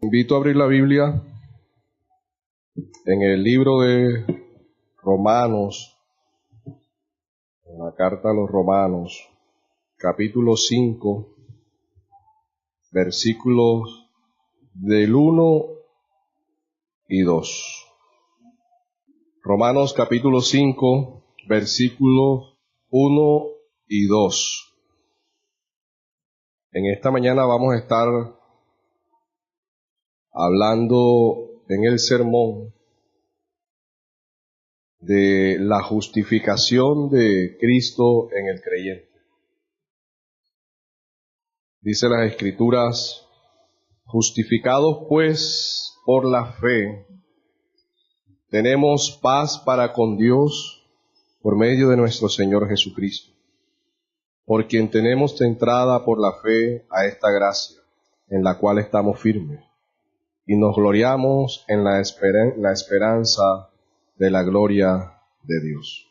Invito a abrir la Biblia en el libro de Romanos, en la carta a los Romanos, capítulo 5, versículos del 1 y 2. Romanos capítulo 5, versículos 1 y 2. En esta mañana vamos a estar hablando en el sermón de la justificación de Cristo en el creyente. Dice las Escrituras: justificados pues por la fe, tenemos paz para con Dios por medio de nuestro Señor Jesucristo, por quien tenemos entrada por la fe a esta gracia, en la cual estamos firmes, y nos gloriamos en la esperanza de la gloria de Dios.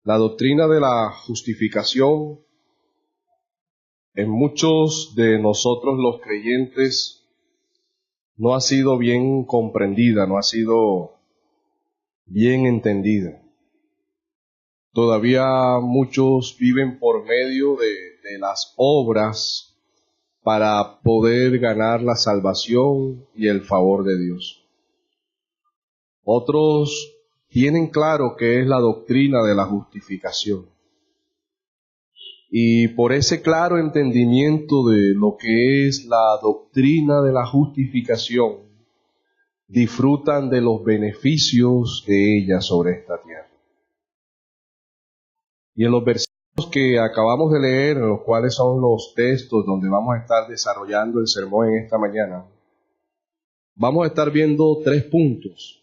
La doctrina de la justificación en muchos de nosotros los creyentes no ha sido bien comprendida, no ha sido bien entendida. Todavía muchos viven por medio de las obras para poder ganar la salvación y el favor de Dios. Otros tienen claro qué es la doctrina de la justificación. Y por ese claro entendimiento de lo que es la doctrina de la justificación, disfrutan de los beneficios de ella sobre esta tierra. Y en los versículos que acabamos de leer, en los cuales son los textos donde vamos a estar desarrollando el sermón en esta mañana, vamos a estar viendo 3 puntos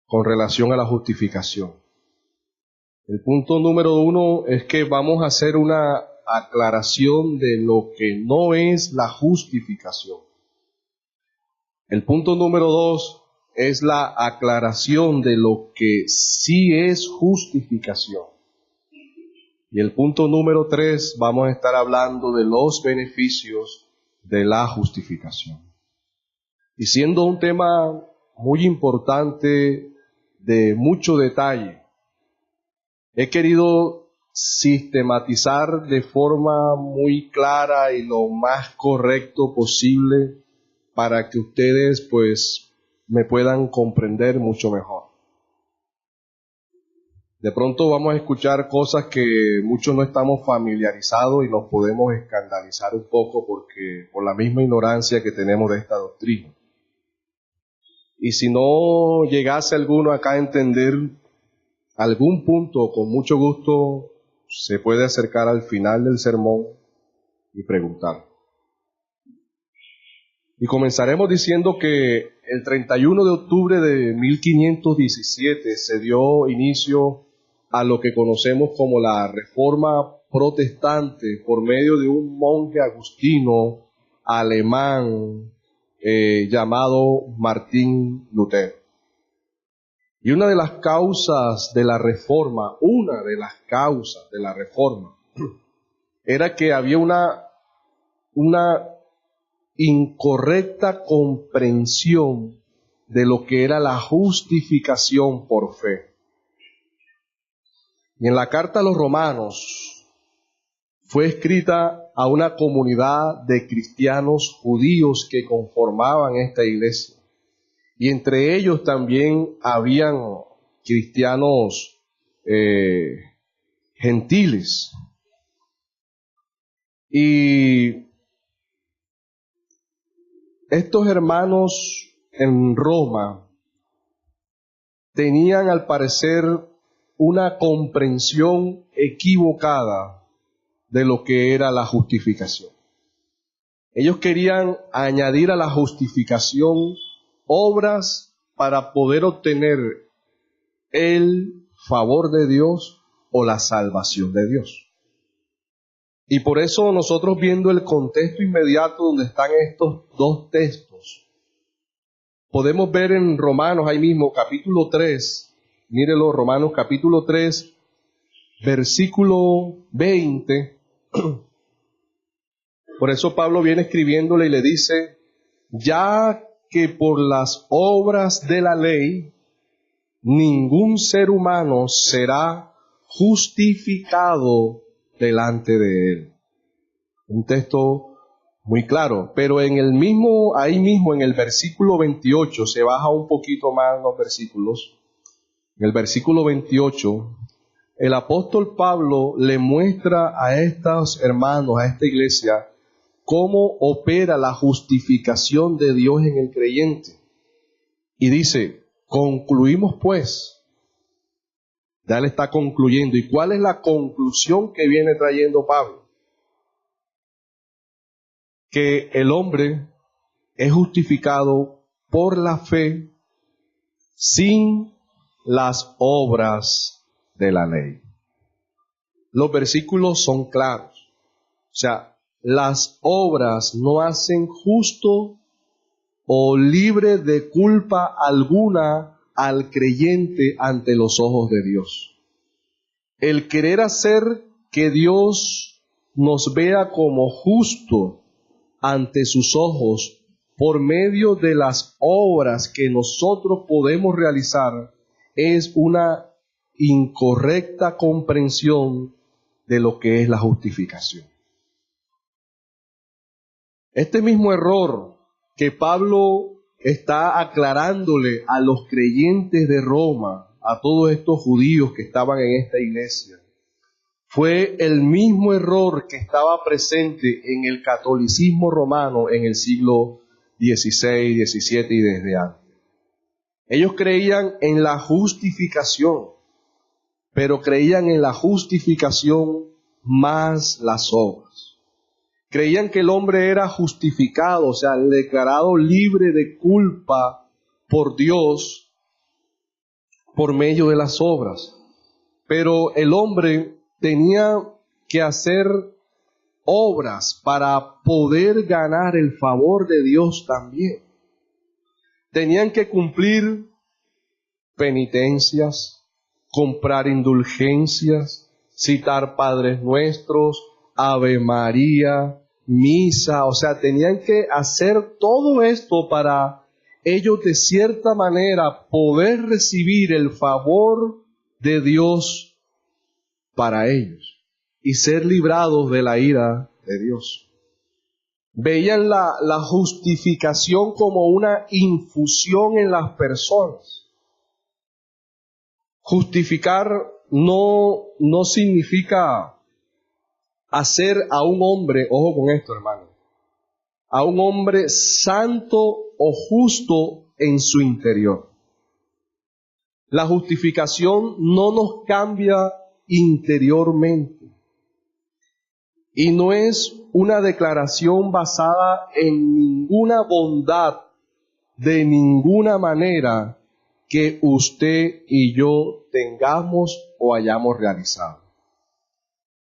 con relación a la justificación. El punto número 1 es que vamos a hacer una aclaración de lo que no es la justificación. El punto número 2 es la aclaración de lo que sí es justificación. Y el punto número 3, vamos a estar hablando de los beneficios de la justificación. Y siendo un tema muy importante, de mucho detalle, he querido sistematizar de forma muy clara y lo más correcto posible para que ustedes me puedan comprender mucho mejor. De pronto vamos a escuchar cosas que muchos no estamos familiarizados y nos podemos escandalizar un poco por la misma ignorancia que tenemos de esta doctrina. Y si no llegase alguno acá a entender algún punto, con mucho gusto se puede acercar al final del sermón y preguntar. Y comenzaremos diciendo que el 31 de octubre de 1517 se dio inicio a lo que conocemos como la Reforma Protestante por medio de un monje agustino alemán llamado Martín Lutero. Y una de las causas de la Reforma, era que había una incorrecta comprensión de lo que era la justificación por fe. Y en la carta a los Romanos fue escrita a una comunidad de cristianos judíos que conformaban esta iglesia. Y entre ellos también habían cristianos gentiles. Y estos hermanos en Roma tenían al parecer una comprensión equivocada de lo que era la justificación. Ellos querían añadir a la justificación obras para poder obtener el favor de Dios o la salvación de Dios. Y por eso nosotros, viendo el contexto inmediato donde están estos 2 textos, podemos ver en Romanos, ahí mismo, capítulo 3, mírelo, Romanos capítulo 3, versículo 20, Por eso Pablo viene escribiéndole y le dice, ya que por las obras de la ley, ningún ser humano será justificado delante de él. Un texto muy claro, pero ahí mismo en el versículo 28, se baja un poquito más los versículos. En el versículo 28, el apóstol Pablo le muestra a estos hermanos, a esta iglesia, cómo opera la justificación de Dios en el creyente. Y dice, concluimos pues. Ya le está concluyendo. ¿Y cuál es la conclusión que viene trayendo Pablo? Que el hombre es justificado por la fe sin las obras de la ley. Los versículos son claros. O sea, las obras no hacen justo o libre de culpa alguna al creyente ante los ojos de Dios. El querer hacer que Dios nos vea como justo ante sus ojos por medio de las obras que nosotros podemos realizar es una incorrecta comprensión de lo que es la justificación. Este mismo error que Pablo está aclarándole a los creyentes de Roma, a todos estos judíos que estaban en esta iglesia, fue el mismo error que estaba presente en el catolicismo romano en el siglo XVI, XVII y desde antes. Ellos creían en la justificación, pero creían en la justificación más las obras. Creían que el hombre era justificado, o sea, declarado libre de culpa por Dios por medio de las obras. Pero el hombre tenía que hacer obras para poder ganar el favor de Dios también. Tenían que cumplir penitencias, comprar indulgencias, citar Padres Nuestros, Ave María, misa, o sea, tenían que hacer todo esto para ellos de cierta manera poder recibir el favor de Dios para ellos y ser librados de la ira de Dios. Veían la justificación como una infusión en las personas. Justificar no significa hacer a un hombre, ojo con esto hermano, a un hombre santo o justo en su interior. La justificación no nos cambia interiormente y no es una declaración basada en ninguna bondad de ninguna manera que usted y yo tengamos o hayamos realizado.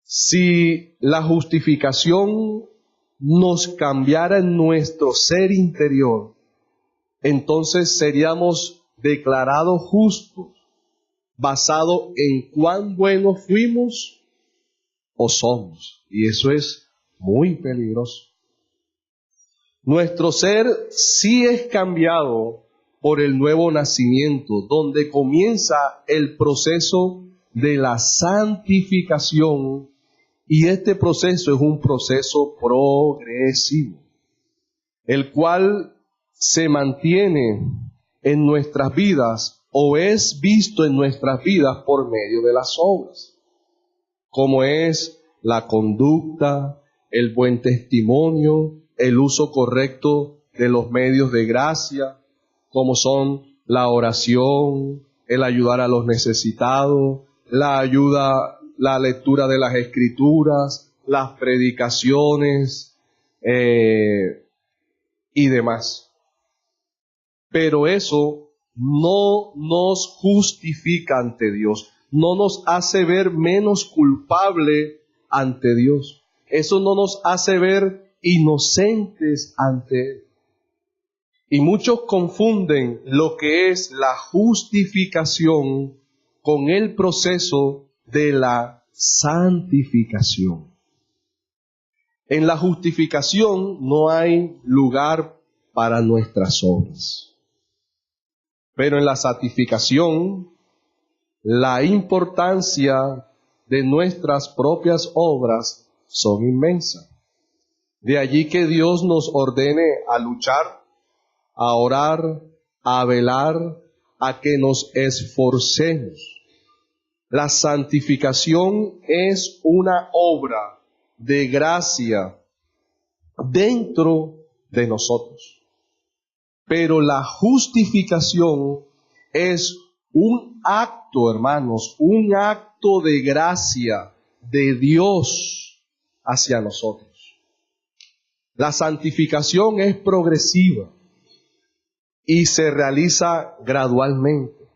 Si la justificación nos cambiara en nuestro ser interior, entonces seríamos declarados justos, basado en cuán buenos fuimos o somos. Y eso es muy peligroso. Nuestro ser sí es cambiado por el nuevo nacimiento, donde comienza el proceso de la santificación, y este proceso es un proceso progresivo, el cual se mantiene en nuestras vidas o es visto en nuestras vidas por medio de las obras, como es la conducta, el buen testimonio, el uso correcto de los medios de gracia, como son la oración, el ayudar a los necesitados, la lectura de las escrituras, las predicaciones y demás. Pero eso no nos justifica ante Dios, no nos hace ver menos culpable ante Dios. Eso no nos hace ver inocentes ante Él. Y muchos confunden lo que es la justificación con el proceso de la santificación. En la justificación no hay lugar para nuestras obras. Pero en la santificación, la importancia de nuestras propias obras son inmensas. De allí que Dios nos ordene a luchar, a orar, a velar, a que nos esforcemos. La santificación es una obra de gracia dentro de nosotros. Pero la justificación es un acto, hermanos, un acto de gracia de Dios hacia nosotros. La santificación es progresiva y se realiza gradualmente.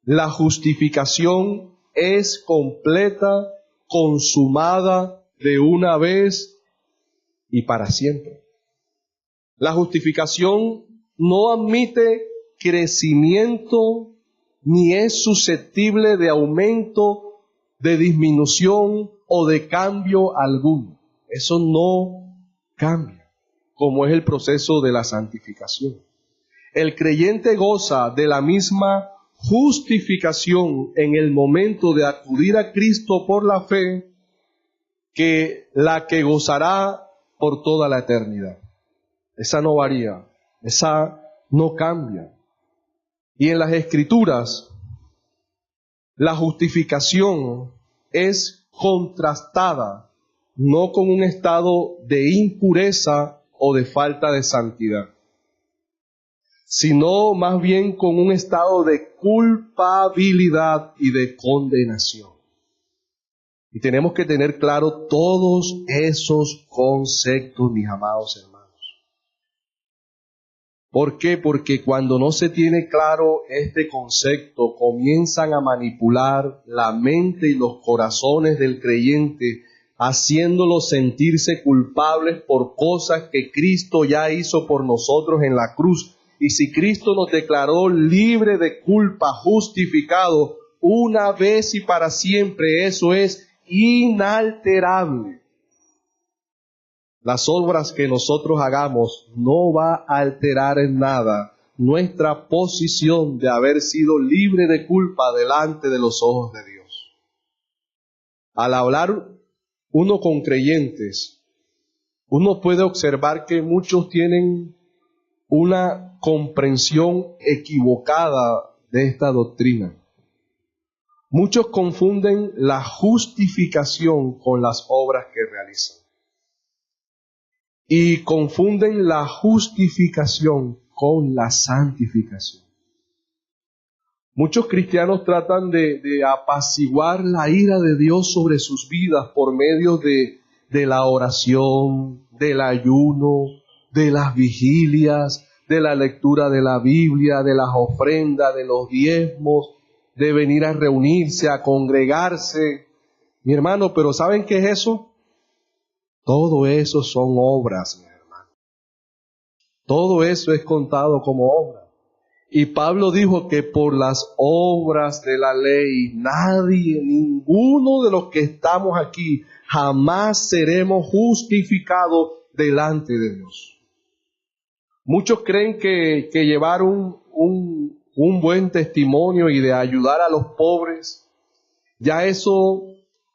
La justificación es completa, consumada de una vez y para siempre. La justificación no admite crecimiento ni es susceptible de aumento, de disminución o de cambio alguno. Eso no cambia, como es el proceso de la santificación. El creyente goza de la misma justificación en el momento de acudir a Cristo por la fe que la que gozará por toda la eternidad. Esa no varía, esa no cambia. Y en las Escrituras, la justificación es contrastada no con un estado de impureza o de falta de santidad, sino más bien con un estado de culpabilidad y de condenación. Y tenemos que tener claro todos esos conceptos, mis amados hermanos. ¿Por qué? Porque cuando no se tiene claro este concepto, comienzan a manipular la mente y los corazones del creyente, haciéndolos sentirse culpables por cosas que Cristo ya hizo por nosotros en la cruz. Y si Cristo nos declaró libre de culpa, justificado, una vez y para siempre, eso es inalterable. Las obras que nosotros hagamos no va a alterar en nada nuestra posición de haber sido libre de culpa delante de los ojos de Dios. Al hablar uno con creyentes, uno puede observar que muchos tienen una comprensión equivocada de esta doctrina. Muchos confunden la justificación con las obras que realizan. Y confunden la justificación con la santificación. Muchos cristianos tratan de apaciguar la ira de Dios sobre sus vidas por medio de la oración, del ayuno, de las vigilias, de la lectura de la Biblia, de las ofrendas, de los diezmos, de venir a reunirse, a congregarse. Mi hermano, pero ¿saben qué es eso? Todo eso son obras, mi hermano. Todo eso es contado como obra. Y Pablo dijo que por las obras de la ley, nadie, ninguno de los que estamos aquí, jamás seremos justificados delante de Dios. Muchos creen que llevar un buen testimonio y de ayudar a los pobres, ya eso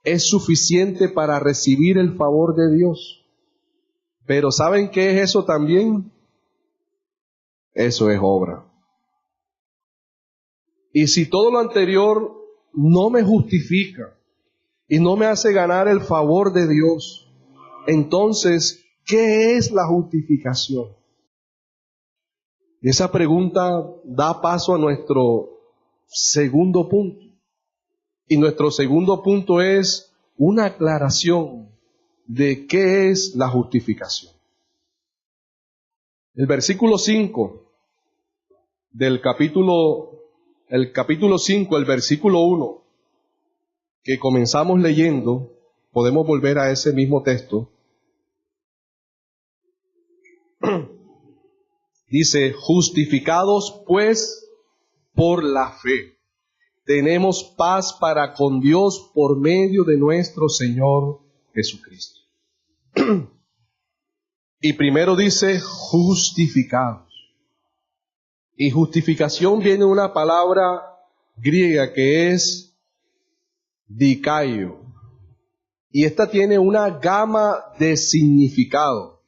es suficiente para recibir el favor de Dios. Pero ¿saben qué es eso también? Eso es obra. Y si todo lo anterior no me justifica y no me hace ganar el favor de Dios, entonces, ¿qué es la justificación? Y esa pregunta da paso a nuestro segundo punto. Y nuestro segundo punto es una aclaración de qué es la justificación. El versículo 5 del capítulo 5, el versículo 1, que comenzamos leyendo, podemos volver a ese mismo texto. Dice, justificados pues por la fe, tenemos paz para con Dios por medio de nuestro Señor Jesucristo. Y primero dice justificados. Y justificación viene de una palabra griega que es dikaio. Y esta tiene una gama de significado.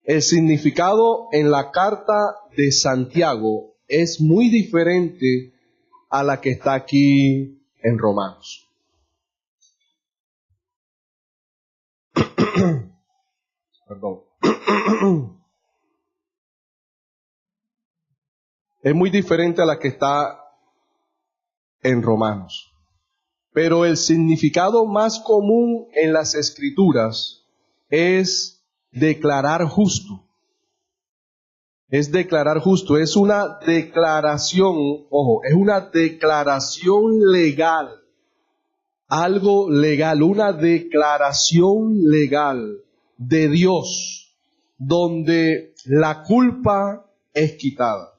El significado en la carta de Santiago es muy diferente a la que está aquí en Romanos. Perdón. Es muy diferente a la que está en Romanos. Pero el significado más común en las Escrituras es declarar justo. Es declarar justo. Es una declaración, ojo, es una declaración legal. Algo legal, una declaración legal de Dios, donde la culpa es quitada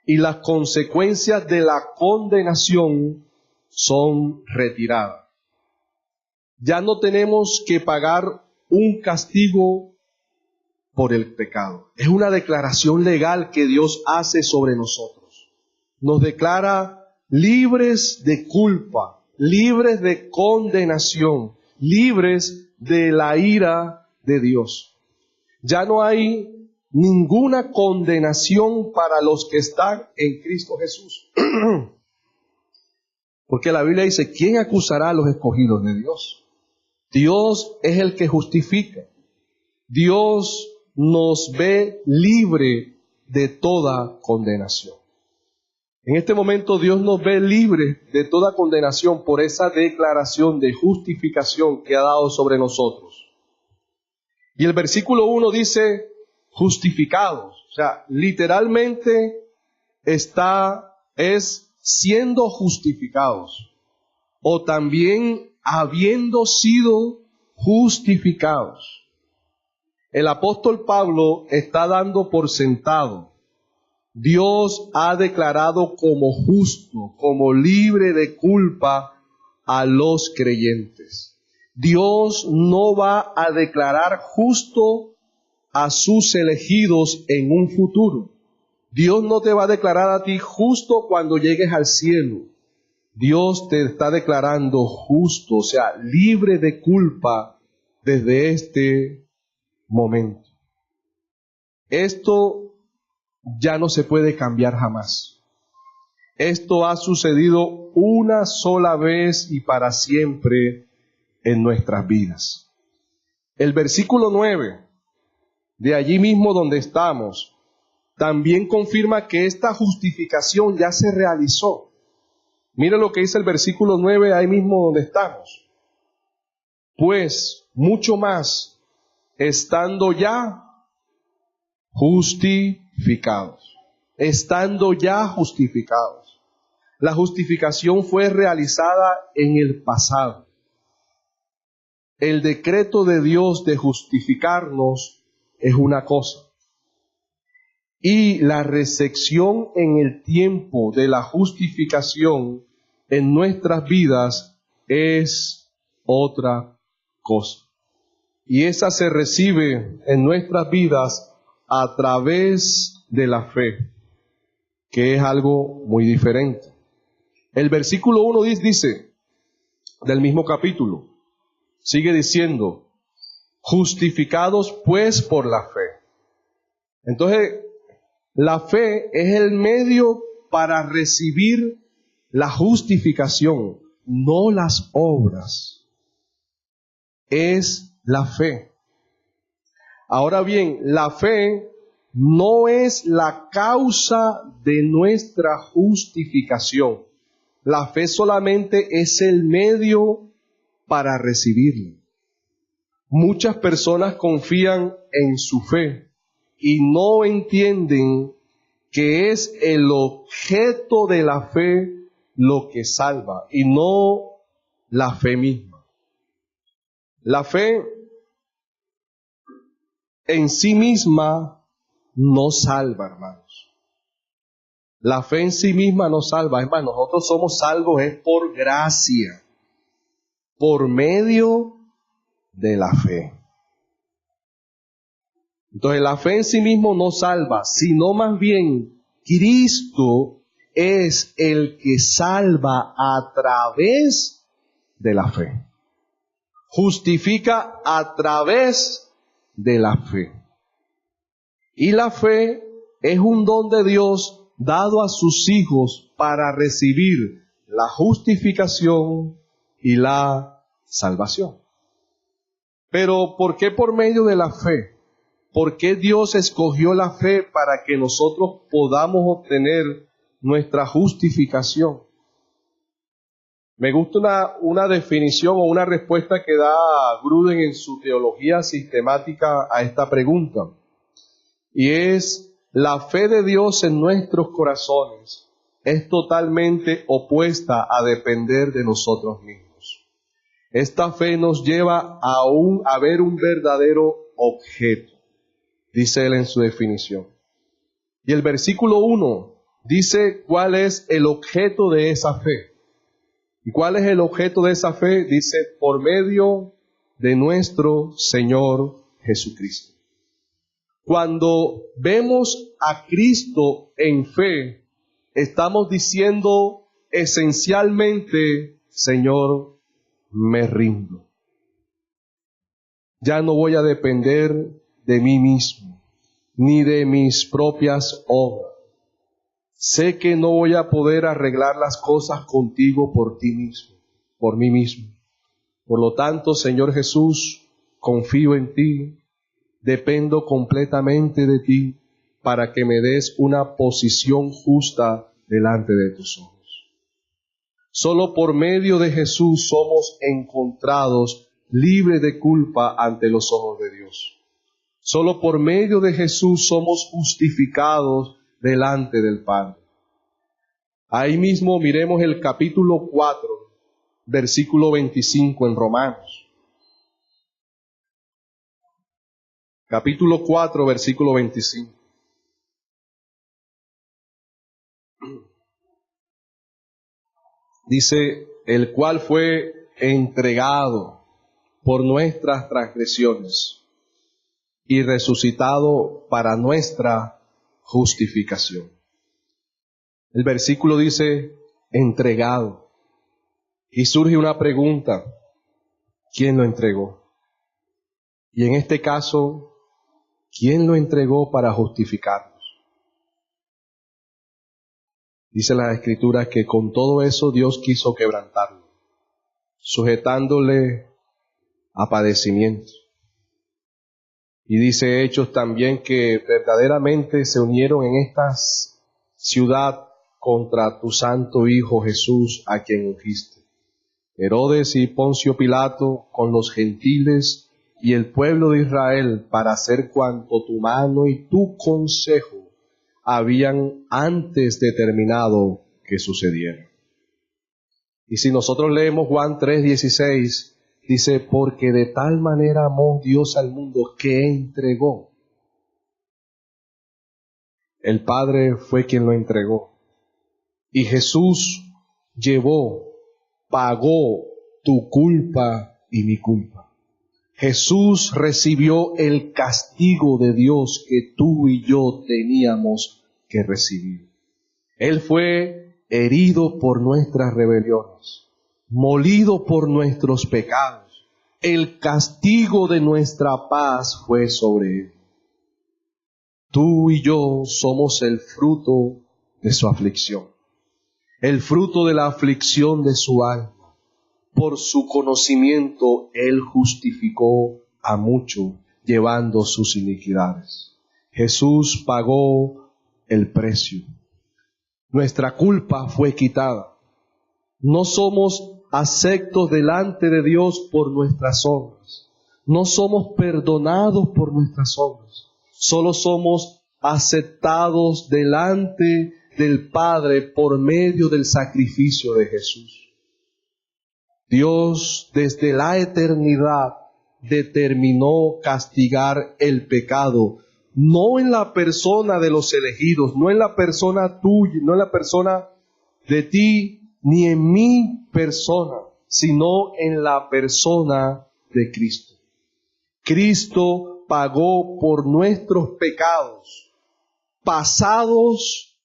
y las consecuencias de la condenación son retiradas. Ya no tenemos que pagar un castigo por el pecado. Es una declaración legal que Dios hace sobre nosotros. Nos declara libres de culpa, libres de condenación, libres de la ira de Dios. Ya no hay ninguna condenación para los que están en Cristo Jesús. Porque la Biblia dice, ¿quién acusará a los escogidos de Dios? Dios es el que justifica. Dios nos ve libre de toda condenación. En este momento Dios nos ve libre de toda condenación por esa declaración de justificación que ha dado sobre nosotros. Y el versículo 1 dice, justificados. O sea, literalmente es siendo justificados. O también habiendo sido justificados. El apóstol Pablo está dando por sentado. Dios ha declarado como justo, como libre de culpa a los creyentes. Dios no va a declarar justo a sus elegidos en un futuro. Dios no te va a declarar a ti justo cuando llegues al cielo. Dios te está declarando justo, o sea, libre de culpa desde este momento. Esto ya no se puede cambiar jamás. Esto ha sucedido una sola vez y para siempre en nuestras vidas. El versículo 9, de allí mismo donde estamos, también confirma que esta justificación ya se realizó. Mira lo que dice el versículo 9, ahí mismo donde estamos. Pues, mucho más, estando ya justificados. Estando ya justificados. La justificación fue realizada en el pasado. El decreto de Dios de justificarnos es una cosa. Y la recepción en el tiempo de la justificación en nuestras vidas es otra cosa. Y esa se recibe en nuestras vidas a través de la fe, que es algo muy diferente. El versículo 1 dice, del mismo capítulo, sigue diciendo, justificados pues por la fe. Entonces, la fe es el medio para recibir la justificación, no las obras. Es la fe. Ahora bien, la fe no es la causa de nuestra justificación. La fe solamente es el medio para recibirla. Muchas personas confían en su fe y no entienden que es el objeto de la fe lo que salva y no la fe misma. La fe en sí misma no salva, hermanos. La fe en sí misma no salva. Es más, nosotros somos salvos es por gracia, por medio de la fe. Entonces la fe en sí mismo no salva, sino más bien Cristo es el que salva a través de la fe. Justifica a través de la fe. Y la fe es un don de Dios dado a sus hijos para recibir la justificación y la salvación. Pero ¿por qué por medio de la fe? ¿Por qué Dios escogió la fe para que nosotros podamos obtener nuestra justificación? Me gusta una definición o una respuesta que da Gruden en su teología sistemática a esta pregunta. Y es: la fe de Dios en nuestros corazones es totalmente opuesta a depender de nosotros mismos. Esta fe nos lleva a ver un verdadero objeto, dice él en su definición. Y el versículo 1 dice cuál es el objeto de esa fe. ¿Y cuál es el objeto de esa fe? Dice: por medio de nuestro Señor Jesucristo. Cuando vemos a Cristo en fe, estamos diciendo esencialmente: Señor, me rindo. Ya no voy a depender de mí mismo, ni de mis propias obras. Sé que no voy a poder arreglar las cosas contigo por ti mismo, por mí mismo. Por lo tanto, Señor Jesús, confío en ti, dependo completamente de ti para que me des una posición justa delante de tus ojos. Solo por medio de Jesús somos encontrados libres de culpa ante los ojos de Dios. Solo por medio de Jesús somos justificados delante del Padre. Ahí mismo miremos el capítulo 4, versículo 25 en Romanos. Capítulo 4, versículo 25. Dice: el cual fue entregado por nuestras transgresiones y resucitado para nuestra justificación. El versículo dice entregado. Y surge una pregunta: ¿quién lo entregó? Y en este caso, ¿quién lo entregó para justificarnos? Dice la Escritura que con todo eso Dios quiso quebrantarlo, sujetándole a padecimientos. Y dice Hechos también que verdaderamente se unieron en esta ciudad contra tu santo Hijo Jesús, a quien ungiste. Herodes y Poncio Pilato con los gentiles y el pueblo de Israel, para hacer cuanto tu mano y tu consejo habían antes determinado que sucediera. Y si nosotros leemos Juan 3:16, dice: porque de tal manera amó Dios al mundo que entregó. El Padre fue quien lo entregó. Y Jesús pagó tu culpa y mi culpa. Jesús recibió el castigo de Dios que tú y yo teníamos que recibir. Él fue herido por nuestras rebeliones, molido por nuestros pecados. El castigo de nuestra paz fue sobre él. Tú y yo somos el fruto de su aflicción, el fruto de la aflicción de su alma. Por su conocimiento él justificó a muchos, llevando sus iniquidades. Jesús pagó el precio. Nuestra culpa fue quitada. No somos aceptos delante de Dios por nuestras obras. No somos perdonados por nuestras obras. Solo somos aceptados delante del Padre por medio del sacrificio de Jesús. Dios desde la eternidad determinó castigar el pecado, no en la persona de los elegidos, no en la persona tuya, no en la persona de ti, ni en mi persona, sino en la persona de Cristo. Cristo pagó por nuestros pecados, pasados,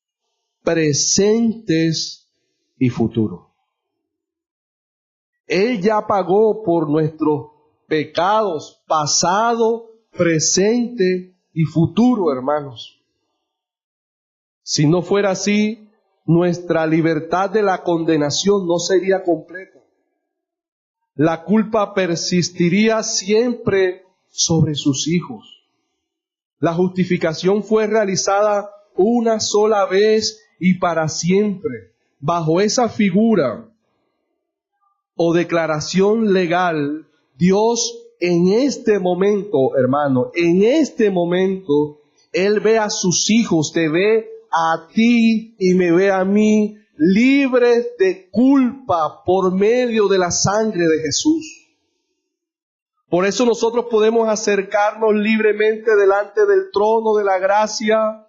presentes y futuros. Él ya pagó por nuestros pecados, pasado, presente y futuro, hermanos. Si no fuera así, nuestra libertad de la condenación no sería completa. La culpa persistiría siempre sobre sus hijos. La justificación fue realizada una sola vez y para siempre. Bajo esa figura o declaración legal, Dios en este momento, hermano, en este momento, Él ve a sus hijos, te ve a ti y me ve a mí, libres de culpa por medio de la sangre de Jesús. Por eso nosotros podemos acercarnos libremente delante del trono de la gracia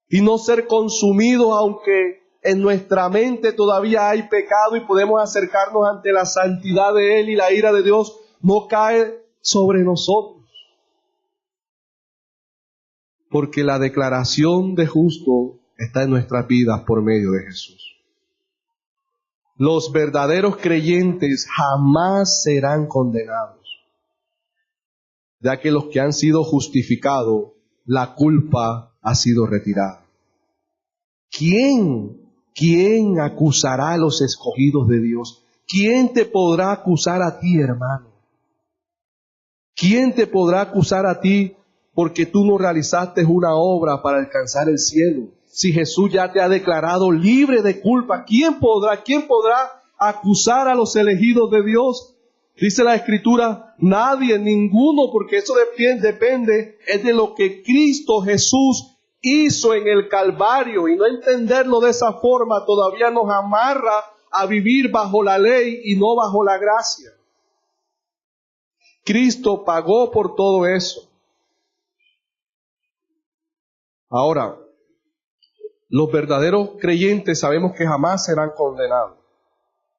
y no ser consumidos, aunque en nuestra mente todavía hay pecado, y podemos acercarnos ante la santidad de Él y la ira de Dios no cae sobre nosotros. Porque la declaración de justo está en nuestras vidas por medio de Jesús. Los verdaderos creyentes jamás serán condenados, ya que los que han sido justificados, la culpa ha sido retirada. ¿Quién acusará a los escogidos de Dios? ¿Quién te podrá acusar a ti, hermano? ¿Quién te podrá acusar a ti porque tú no realizaste una obra para alcanzar el cielo? Si Jesús ya te ha declarado libre de culpa, ¿quién podrá acusar a los elegidos de Dios? Dice la Escritura, nadie, ninguno, porque eso depende es de lo que Cristo Jesús hizo en el Calvario, y no entenderlo de esa forma todavía nos amarra a vivir bajo la ley y no bajo la gracia. Cristo pagó por todo eso. Ahora, los verdaderos creyentes sabemos que jamás serán condenados,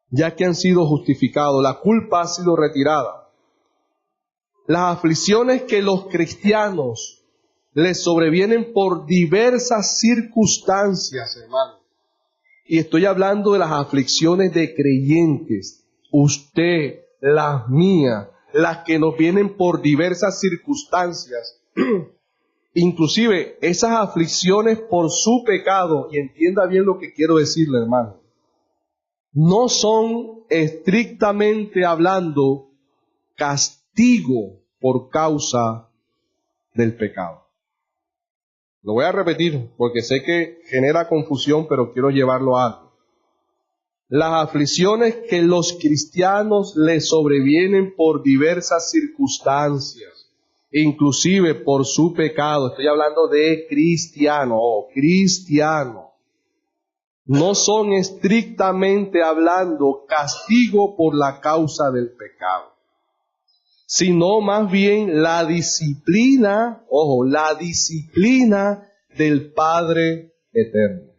ya que han sido justificados, la culpa ha sido retirada. Las aflicciones que los cristianos les sobrevienen por diversas circunstancias, hermano. Y estoy hablando de las aflicciones de creyentes, usted, las mías, las que nos vienen por diversas circunstancias. Inclusive esas aflicciones por su pecado, y entienda bien lo que quiero decirle, hermano, no son estrictamente hablando castigo por causa del pecado. Lo voy a repetir porque sé que genera confusión, pero quiero llevarlo a algo. Las aflicciones que los cristianos les sobrevienen por diversas circunstancias, inclusive por su pecado, estoy hablando de cristiano, no son estrictamente hablando castigo por la causa del pecado, sino más bien la disciplina del Padre eterno.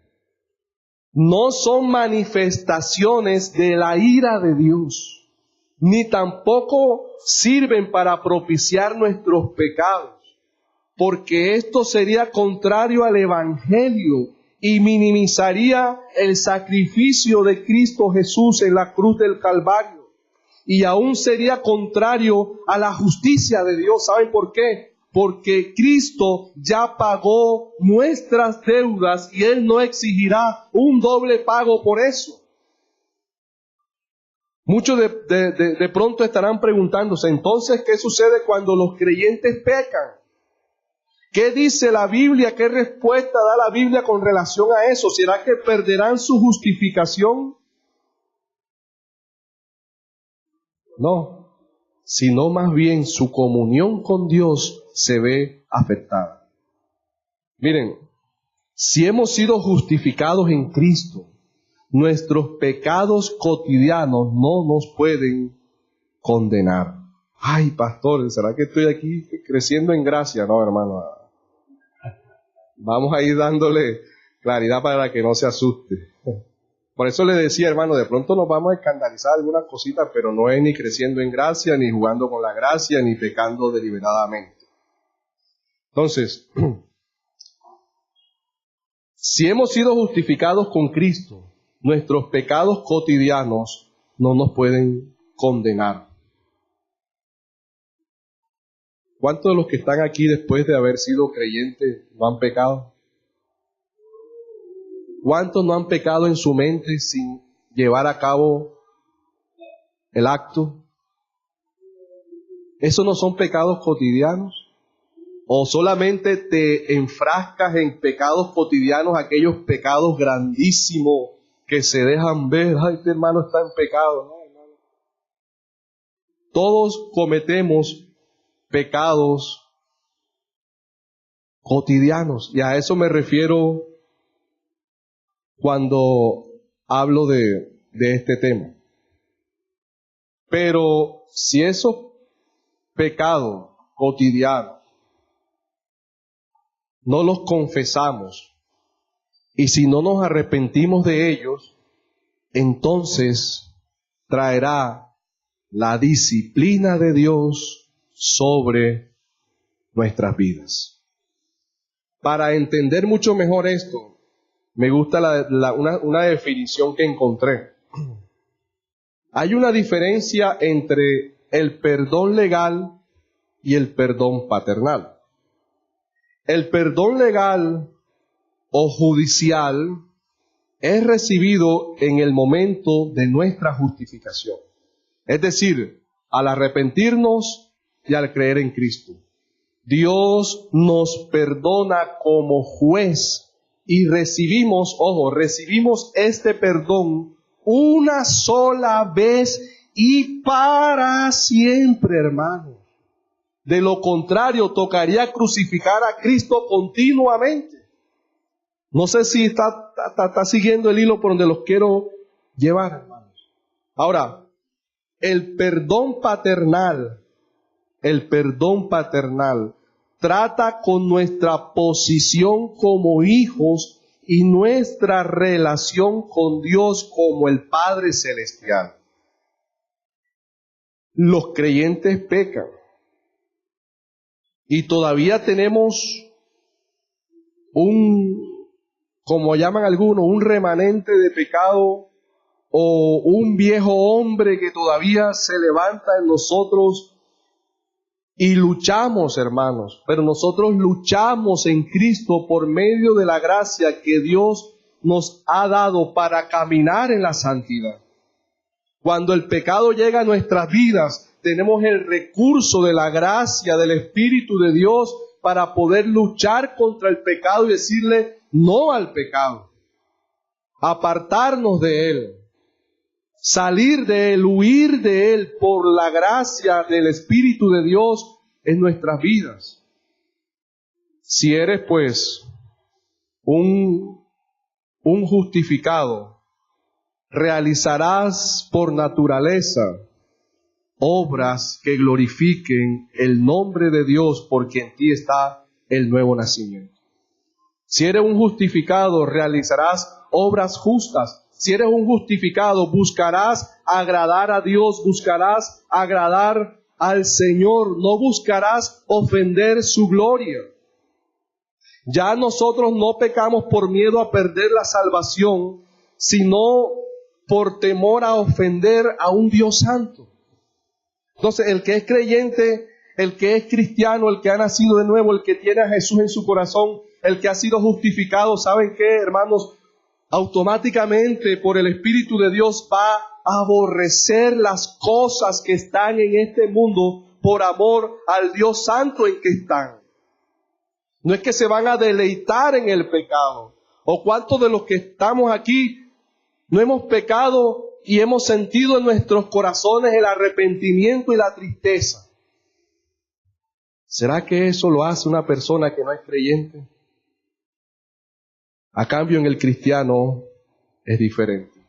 No son manifestaciones de la ira de Dios, ni tampoco sirven para propiciar nuestros pecados, porque esto sería contrario al Evangelio y minimizaría el sacrificio de Cristo Jesús en la cruz del Calvario. Y aún sería contrario a la justicia de Dios. ¿Saben por qué? Porque Cristo ya pagó nuestras deudas y Él no exigirá un doble pago por eso. Muchos de pronto estarán preguntándose, entonces, ¿qué sucede cuando los creyentes pecan? ¿Qué dice la Biblia? ¿Qué respuesta da la Biblia con relación a eso? ¿Será que perderán su justificación? No, sino más bien su comunión con Dios se ve afectada. Miren, si hemos sido justificados en Cristo, nuestros pecados cotidianos no nos pueden condenar. Ay, pastor, ¿será que estoy aquí creciendo en gracia? No, hermano. Vamos a ir dándole claridad para que no se asuste. Por eso le decía, hermano, de pronto nos vamos a escandalizar algunas cositas, pero no es ni creciendo en gracia, ni jugando con la gracia, ni pecando deliberadamente. Entonces, si hemos sido justificados con Cristo, nuestros pecados cotidianos no nos pueden condenar. ¿Cuántos de los que están aquí después de haber sido creyentes no han pecado? ¿Cuántos no han pecado en su mente sin llevar a cabo el acto? ¿Esos no son pecados cotidianos? ¿O solamente te enfrascas en pecados cotidianos, aquellos pecados grandísimos que se dejan ver? Ay, este hermano está en pecado. No, hermano. Todos cometemos pecados cotidianos, y a eso me refiero cuando hablo de este tema. Pero si esos pecados cotidianos no los confesamos y si no nos arrepentimos de ellos, entonces traerá la disciplina de Dios sobre nuestras vidas. Para entender mucho mejor esto, me gusta una definición que encontré. Hay una diferencia entre el perdón legal y el perdón paternal. El perdón legal o judicial es recibido en el momento de nuestra justificación. Es decir, al arrepentirnos y al creer en Cristo. Dios nos perdona como juez y recibimos este perdón una sola vez y para siempre, hermanos. De lo contrario, tocaría crucificar a Cristo continuamente. No sé si está siguiendo el hilo por donde los quiero llevar, hermanos. Ahora, el perdón paternal trata con nuestra posición como hijos y nuestra relación con Dios como el Padre Celestial. Los creyentes pecan y todavía tenemos como llaman algunos, un remanente de pecado o un viejo hombre que todavía se levanta en nosotros. Y luchamos, hermanos, pero nosotros luchamos en Cristo por medio de la gracia que Dios nos ha dado para caminar en la santidad. Cuando el pecado llega a nuestras vidas, tenemos el recurso de la gracia del Espíritu de Dios para poder luchar contra el pecado y decirle no al pecado, apartarnos de él, salir de él, huir de él por la gracia del Espíritu de Dios en nuestras vidas. Si eres pues un justificado, realizarás por naturaleza obras que glorifiquen el nombre de Dios, porque en ti está el nuevo nacimiento. Si eres un justificado, realizarás obras justas. Si eres un justificado, buscarás agradar a Dios, buscarás agradar al Señor, no buscarás ofender su gloria. Ya nosotros no pecamos por miedo a perder la salvación, sino por temor a ofender a un Dios santo. Entonces, el que es creyente, el que es cristiano, el que ha nacido de nuevo, el que tiene a Jesús en su corazón, el que ha sido justificado, ¿saben qué, hermanos? Automáticamente por el Espíritu de Dios va a aborrecer las cosas que están en este mundo por amor al Dios santo en que están. No es que se van a deleitar en el pecado. ¿O cuántos de los que estamos aquí no hemos pecado y hemos sentido en nuestros corazones el arrepentimiento y la tristeza? ¿Será que eso lo hace una persona que no es creyente? A cambio, en el cristiano es diferente.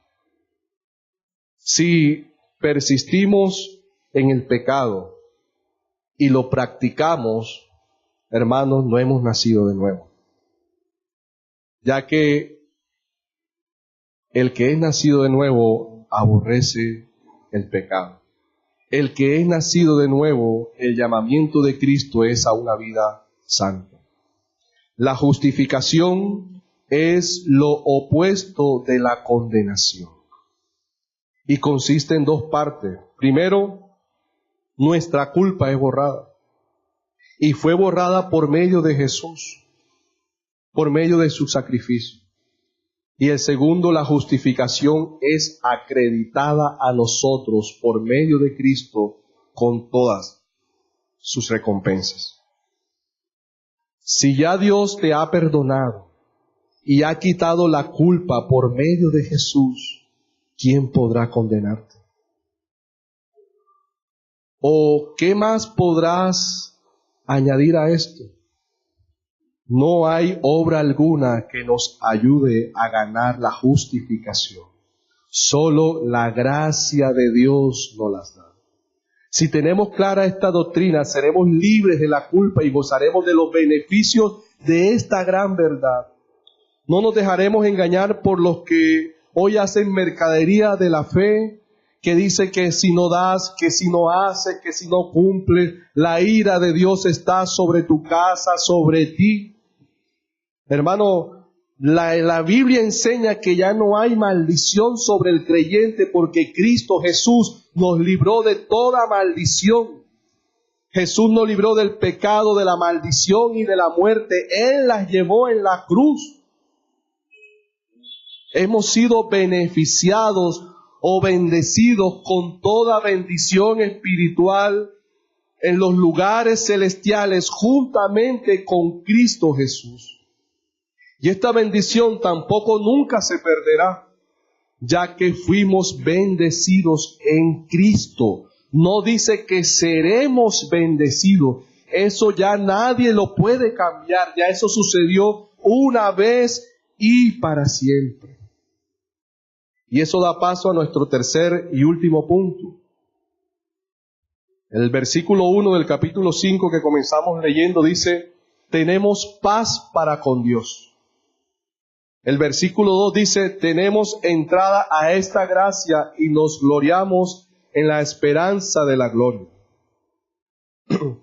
Si persistimos en el pecado y lo practicamos, hermanos, no hemos nacido de nuevo. Ya que el que es nacido de nuevo aborrece el pecado. El que es nacido de nuevo, el llamamiento de Cristo es a una vida santo. La justificación es lo opuesto de la condenación y consiste en dos partes. Primero, nuestra culpa es borrada y fue borrada por medio de Jesús, por medio de su sacrificio. Y el segundo, la justificación es acreditada a nosotros por medio de Cristo con todas sus recompensas. Si ya Dios te ha perdonado y ha quitado la culpa por medio de Jesús, ¿quién podrá condenarte? ¿O qué más podrás añadir a esto? No hay obra alguna que nos ayude a ganar la justificación. Solo la gracia de Dios nos las da. Si tenemos clara esta doctrina, seremos libres de la culpa y gozaremos de los beneficios de esta gran verdad. No nos dejaremos engañar por los que hoy hacen mercadería de la fe, que dice que si no das, que si no haces, que si no cumples, la ira de Dios está sobre tu casa, sobre ti. Hermano, la Biblia enseña que ya no hay maldición sobre el creyente porque Cristo Jesús nos libró de toda maldición. Jesús nos libró del pecado, de la maldición y de la muerte. Él las llevó en la cruz. Hemos sido beneficiados o bendecidos con toda bendición espiritual en los lugares celestiales juntamente con Cristo Jesús. Y esta bendición tampoco nunca se perderá, ya que fuimos bendecidos en Cristo. No dice que seremos bendecidos. Eso ya nadie lo puede cambiar. Ya eso sucedió una vez y para siempre. Y eso da paso a nuestro tercer y último punto. El versículo 1 del capítulo 5 que comenzamos leyendo dice, tenemos paz para con Dios. El versículo 2 dice, tenemos entrada a esta gracia y nos gloriamos en la esperanza de la gloria. Pero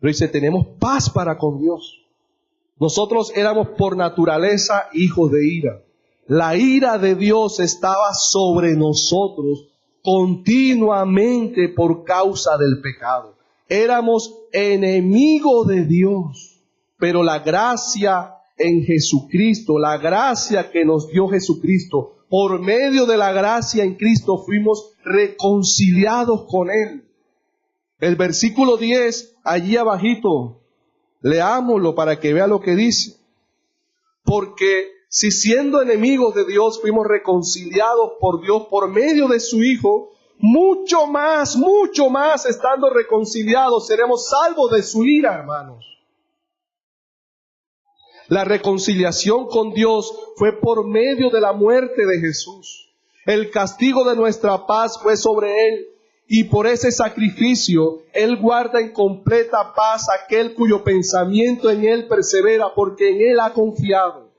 dice, tenemos paz para con Dios. Nosotros éramos por naturaleza hijos de ira. La ira de Dios estaba sobre nosotros continuamente por causa del pecado. Éramos enemigos de Dios, pero la gracia en Jesucristo, la gracia que nos dio Jesucristo, por medio de la gracia en Cristo fuimos reconciliados con Él. El versículo 10, allí abajito, leámoslo para que vea lo que dice. Porque si siendo enemigos de Dios fuimos reconciliados por Dios por medio de su Hijo, mucho más estando reconciliados seremos salvos de su ira, hermanos. La reconciliación con Dios fue por medio de la muerte de Jesús. El castigo de nuestra paz fue sobre Él. Y por ese sacrificio, Él guarda en completa paz aquel cuyo pensamiento en Él persevera, porque en Él ha confiado.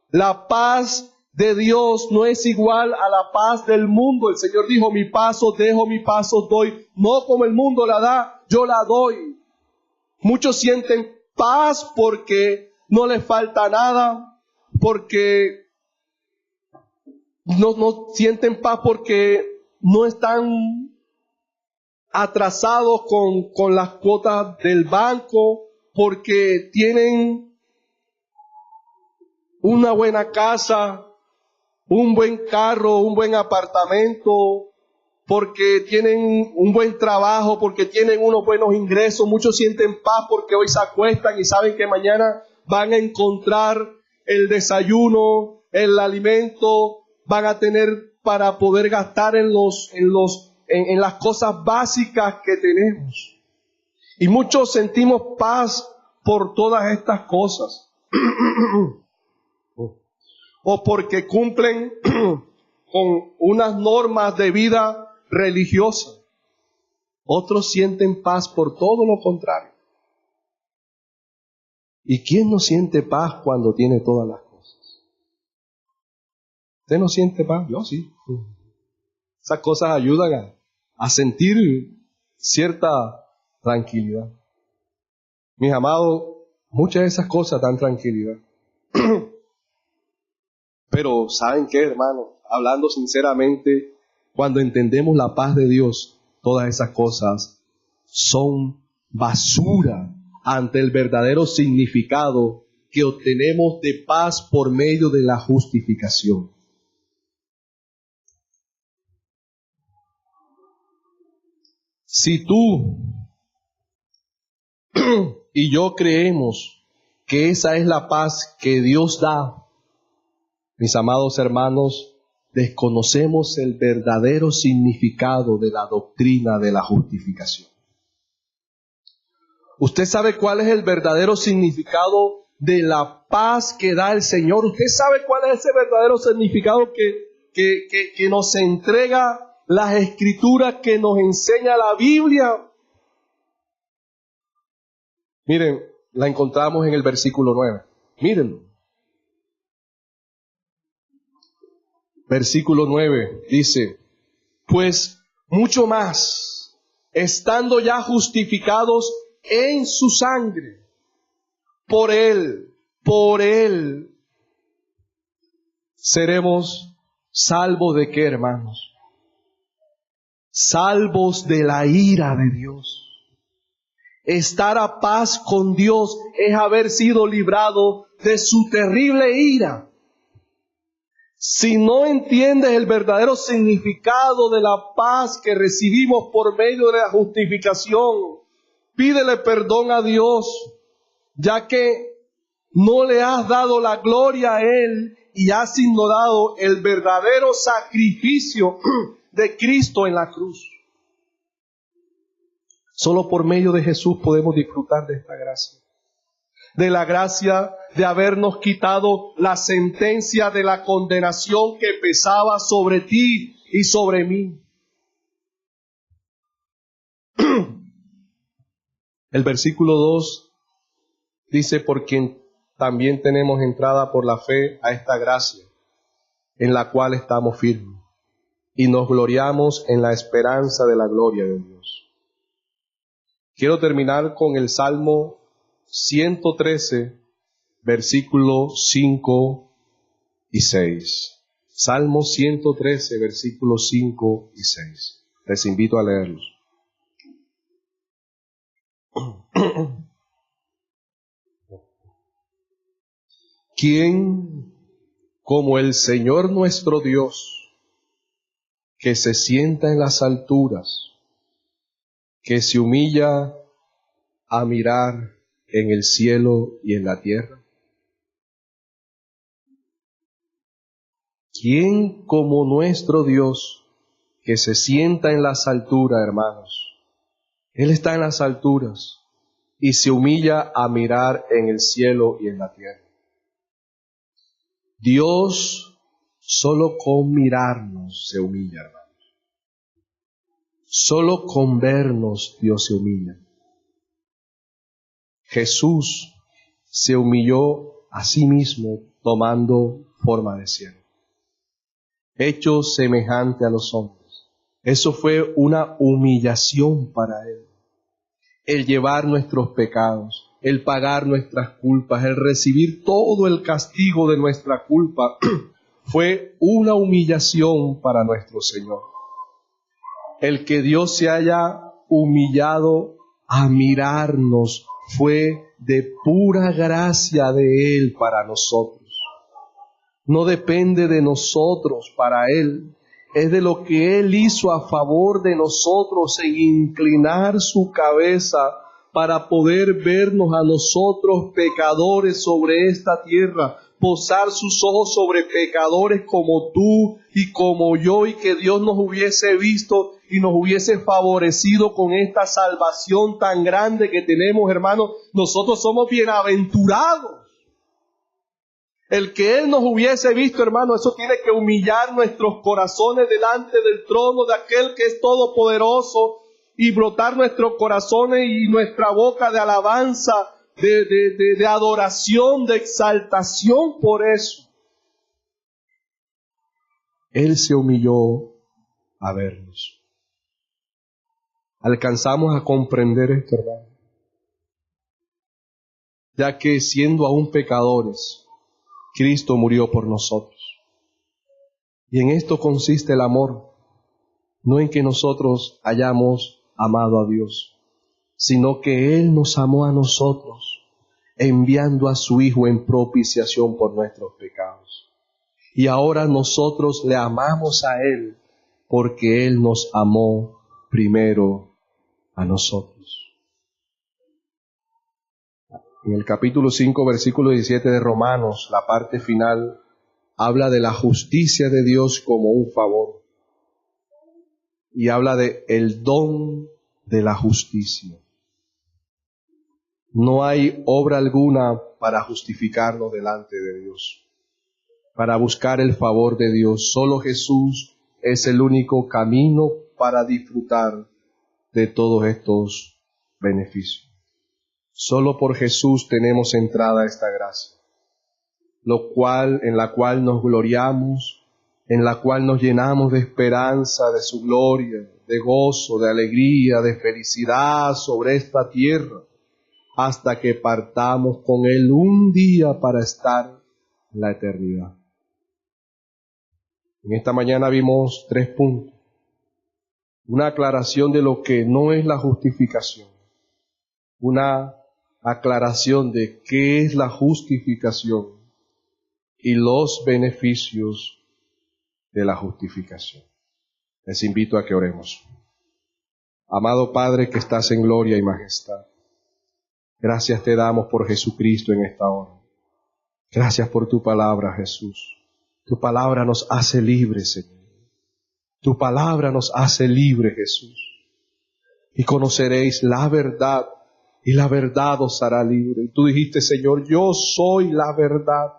La paz de Dios no es igual a la paz del mundo. El Señor dijo, mi paz os dejo, mi paz os doy. No como el mundo la da, yo la doy. Muchos sienten paz porque no les falta nada, porque no sienten paz porque no están atrasados con las cuotas del banco, porque tienen una buena casa, un buen carro, un buen apartamento, porque tienen un buen trabajo, porque tienen unos buenos ingresos. Muchos sienten paz porque hoy se acuestan y saben que mañana van a encontrar el desayuno, el alimento, van a tener para poder gastar en las cosas básicas que tenemos. Y muchos sentimos paz por todas estas cosas. O porque cumplen con unas normas de vida religiosa. Otros sienten paz por todo lo contrario. ¿Y quién no siente paz cuando tiene todas las cosas? ¿Usted no siente paz? Yo sí. Esas cosas ayudan a sentir cierta tranquilidad. Mis amados, Muchas de esas cosas dan tranquilidad. Pero ¿saben qué, hermano? Hablando sinceramente, cuando entendemos la paz de Dios, todas esas cosas son basura ante el verdadero significado que obtenemos de paz por medio de la justificación. Si tú y yo creemos que esa es la paz que Dios da, mis amados hermanos, desconocemos el verdadero significado de la doctrina de la justificación. ¿Usted sabe cuál es el verdadero significado de la paz que da el Señor? ¿Usted sabe cuál es ese verdadero significado que nos entrega las Escrituras, que nos enseña la Biblia? Miren, la encontramos en el versículo 9. Mírenlo. Versículo 9 dice: pues mucho más, estando ya justificados en su sangre, por Él, seremos salvos ¿de qué, hermanos? Salvos de la ira de Dios. Estar a paz con Dios es haber sido librado de su terrible ira. Si no entiendes el verdadero significado de la paz que recibimos por medio de la justificación, pídele perdón a Dios, ya que no le has dado la gloria a Él y has ignorado el verdadero sacrificio de Cristo en la cruz. Solo por medio de Jesús podemos disfrutar de esta gracia. De la gracia de habernos quitado la sentencia de la condenación que pesaba sobre ti y sobre mí. El versículo 2 dice: por quien también tenemos entrada por la fe a esta gracia, en la cual estamos firmes, y nos gloriamos en la esperanza de la gloria de Dios. Quiero terminar con el Salmo 113, versículos 5 y 6. Salmo 113, versículos 5 y 6. Les invito a leerlos. ¿Quién como el Señor nuestro Dios, que se sienta en las alturas, que se humilla a mirar en el cielo y en la tierra? ¿Quién como nuestro Dios, que se sienta en las alturas, hermanos? Él está en las alturas y se humilla a mirar en el cielo y en la tierra. Dios solo con mirarnos se humilla, hermanos. Solo con vernos Dios se humilla. Jesús se humilló a sí mismo tomando forma de siervo, hecho semejante a los hombres. Eso fue una humillación para Él. El llevar nuestros pecados, el pagar nuestras culpas, el recibir todo el castigo de nuestra culpa, fue una humillación para nuestro Señor. El que Dios se haya humillado a mirarnos fue de pura gracia de Él para nosotros. No depende de nosotros para Él, es de lo que Él hizo a favor de nosotros en inclinar su cabeza para poder vernos a nosotros pecadores sobre esta tierra, posar sus ojos sobre pecadores como tú y como yo, y que Dios nos hubiese visto y nos hubiese favorecido con esta salvación tan grande que tenemos, hermanos. Nosotros somos bienaventurados. El que Él nos hubiese visto, hermano, eso tiene que humillar nuestros corazones delante del trono de aquel que es todopoderoso y brotar nuestros corazones y nuestra boca de alabanza, de adoración, de exaltación por eso. Él se humilló a vernos. ¿Alcanzamos a comprender esto, hermano? ya que siendo aún pecadores, Cristo murió por nosotros. Y en esto consiste el amor, no en que nosotros hayamos amado a Dios, sino que Él nos amó a nosotros, enviando a su Hijo en propiciación por nuestros pecados. Y ahora nosotros le amamos a Él, porque Él nos amó primero a nosotros. En el capítulo 5, versículo 17 de Romanos, la parte final, habla de la justicia de Dios como un favor. Y habla de el don de la justicia. No hay obra alguna para justificarnos delante de Dios, para buscar el favor de Dios. Solo Jesús es el único camino para disfrutar de todos estos beneficios. Solo por Jesús tenemos entrada a esta gracia, en la cual nos gloriamos, en la cual nos llenamos de esperanza, de su gloria, de gozo, de alegría, de felicidad sobre esta tierra, hasta que partamos con Él un día para estar en la eternidad. En esta mañana vimos 3 puntos. Una aclaración de lo que no es la justificación. Una aclaración de qué es la justificación y los beneficios de la justificación. Les invito a que oremos. Amado Padre que estás en gloria y majestad, gracias te damos por Jesucristo en esta hora. Gracias por tu palabra, Jesús. Tu palabra nos hace libres, Señor. Tu palabra nos hace libres, Jesús. Y conoceréis la verdad, y la verdad os hará libre. Y tú dijiste, Señor, yo soy la verdad.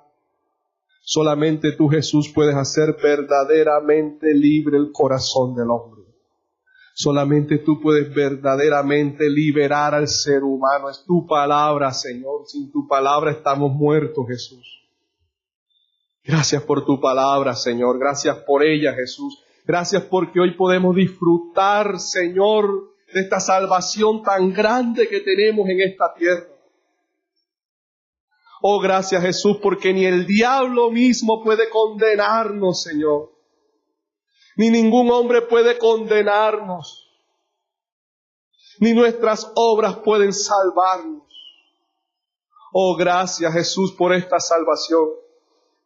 Solamente tú, Jesús, puedes hacer verdaderamente libre el corazón del hombre. Solamente tú puedes verdaderamente liberar al ser humano. Es tu palabra, Señor. Sin tu palabra estamos muertos, Jesús. Gracias por tu palabra, Señor. Gracias por ella, Jesús. Gracias porque hoy podemos disfrutar, Señor, de esta salvación tan grande que tenemos en esta tierra. Oh, gracias, Jesús, porque ni el diablo mismo puede condenarnos, Señor. Ni ningún hombre puede condenarnos. Ni nuestras obras pueden salvarnos. Oh, gracias, Jesús, por esta salvación.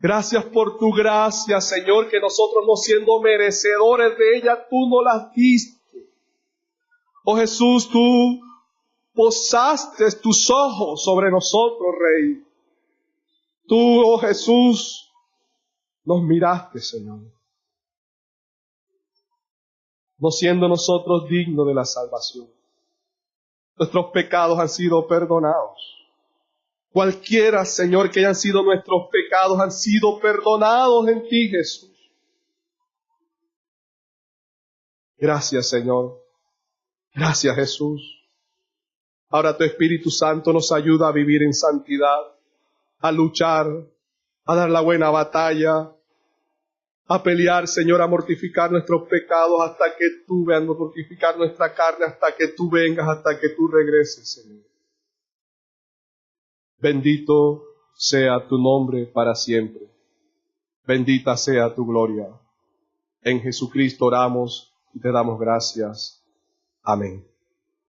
Gracias por tu gracia, Señor, que nosotros no siendo merecedores de ella, tú nos las diste. Oh Jesús, tú posaste tus ojos sobre nosotros, Rey. Tú, oh Jesús, nos miraste, Señor. No siendo nosotros dignos de la salvación. Nuestros pecados han sido perdonados. Cualquiera, Señor, que hayan sido nuestros pecados, han sido perdonados en ti, Jesús. Gracias, Señor. Gracias, Jesús. Ahora tu Espíritu Santo nos ayuda a vivir en santidad, a luchar, a dar la buena batalla, a pelear, Señor, a mortificar nuestros pecados hasta que tú veas, a mortificar nuestra carne hasta que tú vengas, hasta que tú regreses, Señor. Bendito sea tu nombre para siempre. Bendita sea tu gloria. En Jesucristo oramos y te damos gracias. Amén.